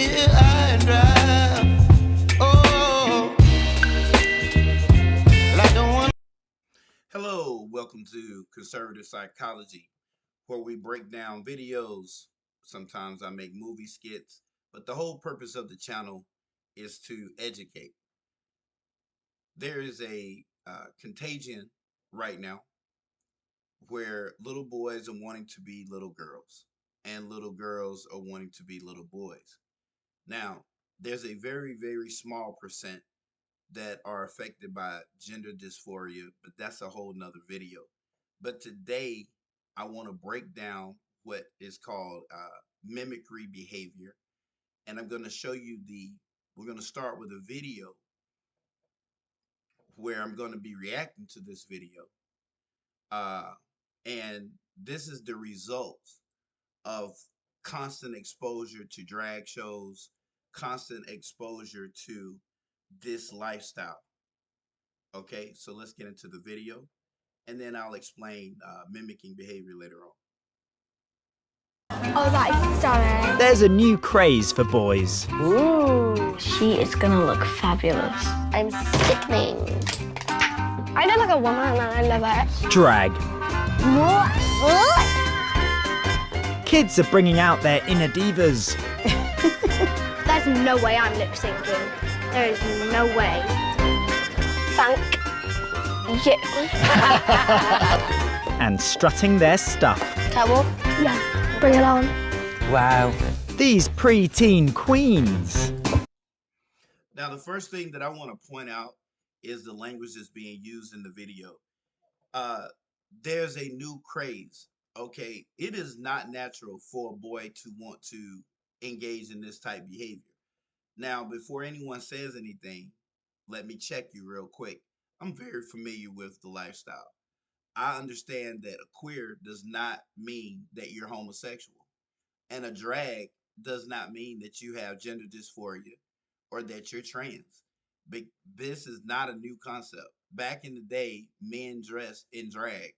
till I drive. Oh, I don't want. Hello, welcome to Conservative Psychology, where we break down videos. Sometimes I make movie skits, but the whole purpose of the channel is to educate. There is a contagion right now where little boys are wanting to be little girls and little girls are wanting to be little boys. Now, there's a very, very small percent that are affected by gender dysphoria, but that's a whole nother video. But today, I want to break down what is called mimicry behavior. And I'm going to show you we're going to start with a video where I'm going to be reacting to this video. And this is the result of constant exposure to drag shows, constant exposure to this lifestyle. Okay, so let's get into the video and then I'll explain mimicking behavior later on. Oh, that is stunning. There's a new craze for boys. Ooh, she is gonna look fabulous. I'm sickening. I look like a woman and I love it. Drag. What? Kids are bringing out their inner divas. There's no way I'm lip syncing. There is no way. Thank you. And strutting their stuff. Catwalk? Yeah, bring it on. Wow. These pre-teen queens. Now, the first thing that I want to point out is the language that's being used in the video. There's a new craze. Okay, it is not natural for a boy to want to engage in this type of behavior. Now, before anyone says anything, let me check you real quick. I'm very familiar with the lifestyle. I understand that a queer does not mean that you're homosexual, and a drag does not mean that you have gender dysphoria or that you're trans. This is not a new concept. Back in the day, men dressed in drag.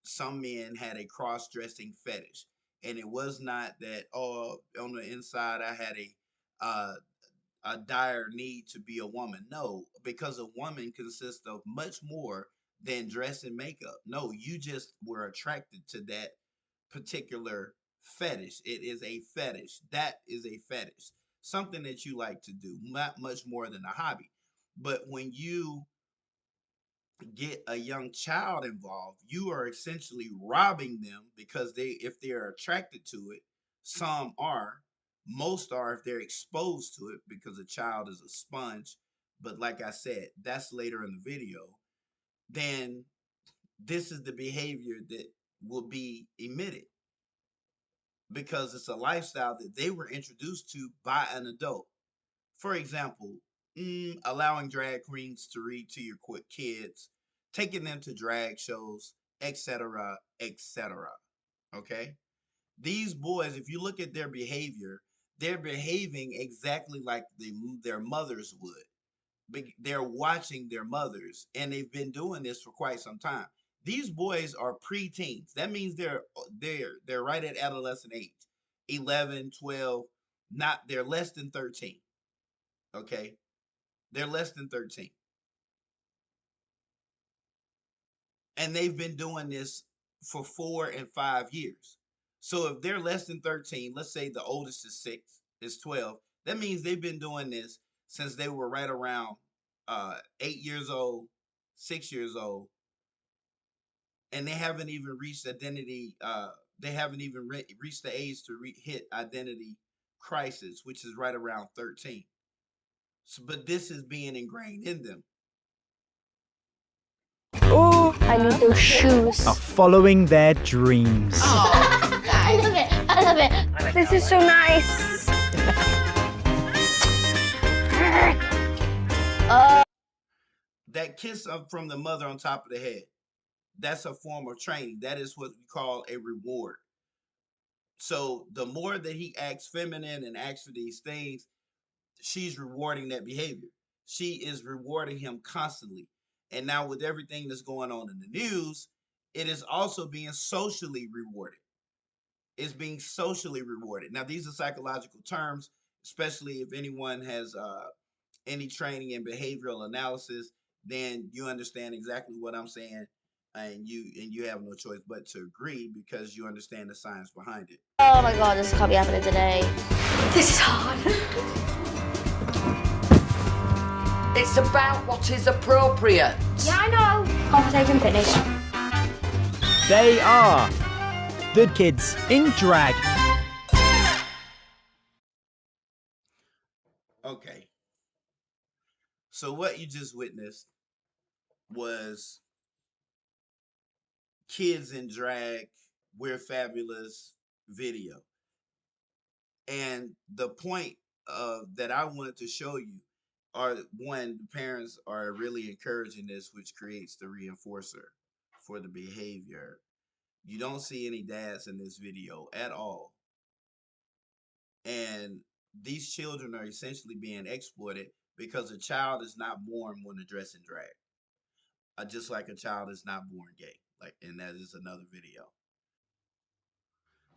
Some men had a cross-dressing fetish, and it was not that, oh, on the inside I had a dire need to be a woman. No, because a woman consists of much more than dress and makeup. No, you just were attracted to that particular fetish. It is a fetish. That is a fetish. Something that you like to do, not much more than a hobby. But when you get a young child involved, you are essentially robbing them because if they're attracted to it, some are, most are if they're exposed to it because a child is a sponge. But like I said, that's later in the video. Then this is the behavior that will be emitted because it's a lifestyle that they were introduced to by an adult. For example, allowing drag queens to read to your quick kids, taking them to drag shows, etc., etc. Okay? These boys, if you look at their behavior, they're behaving exactly like their mothers would. They're watching their mothers, and they've been doing this for quite some time. These boys are preteens. That means they're right at adolescent age, 11, 12. They're less than 13. Okay, they're less than 13, and they've been doing this for 4 and 5 years. So if they're less than 13, let's say the oldest is 12. That means they've been doing this since they were right around 8 years old, 6 years old, and they haven't even reached identity. They haven't even reached the age to hit identity crisis, which is right around 13. So, but this is being ingrained in them. Oh, I need those shoes. Are following their dreams. Oh, I love it. I love it. This is so nice. That kiss up from the mother on top of the head, that's a form of training. That is what we call a reward. So the more that he acts feminine and acts for these things, she's rewarding that behavior. She is rewarding him constantly. And now with everything that's going on in the news, it is also being socially rewarded. It's being socially rewarded. Now, these are psychological terms. especially if anyone has any training in behavioral analysis, then you understand exactly what I'm saying, and you have no choice but to agree because you understand the science behind it. Oh my god, this can't be happening today. This is hard. It's about what is appropriate. Yeah, I know. Conversation finished. They are the kids in drag. Okay. So what you just witnessed was kids in drag, we're fabulous video. And the point that I wanted to show you are, one, the parents are really encouraging this, which creates the reinforcer for the behavior. You don't see any dads in this video at all. And these children are essentially being exploited because a child is not born when dressed in drag. Just like a child is not born gay. Like, and that is another video.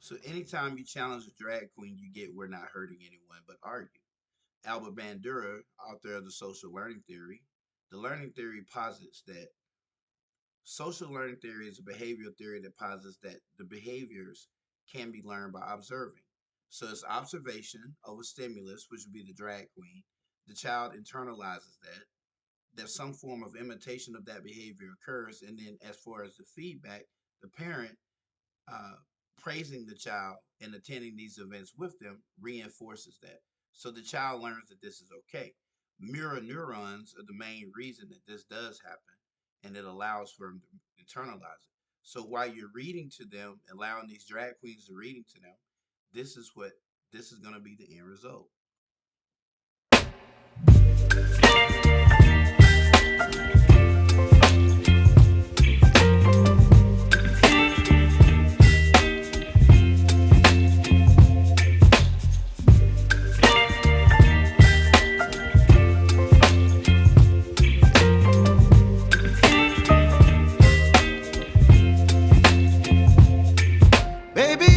So anytime you challenge a drag queen, you get we're not hurting anyone but argue. Albert Bandura, author of the social learning theory, the learning theory posits that social learning theory is a behavioral theory that posits that the behaviors can be learned by observing. So it's observation of a stimulus, which would be the drag queen. The child internalizes that some form of imitation of that behavior occurs, and then as far as the feedback, the parent uh, praising the child and attending these events with them reinforces that. So the child learns that this is okay. Mirror neurons are the main reason that this does happen, and it allows for them to internalize it. So while you're reading to them, allowing these drag queens to reading to them, this is going to be the end result. Baby,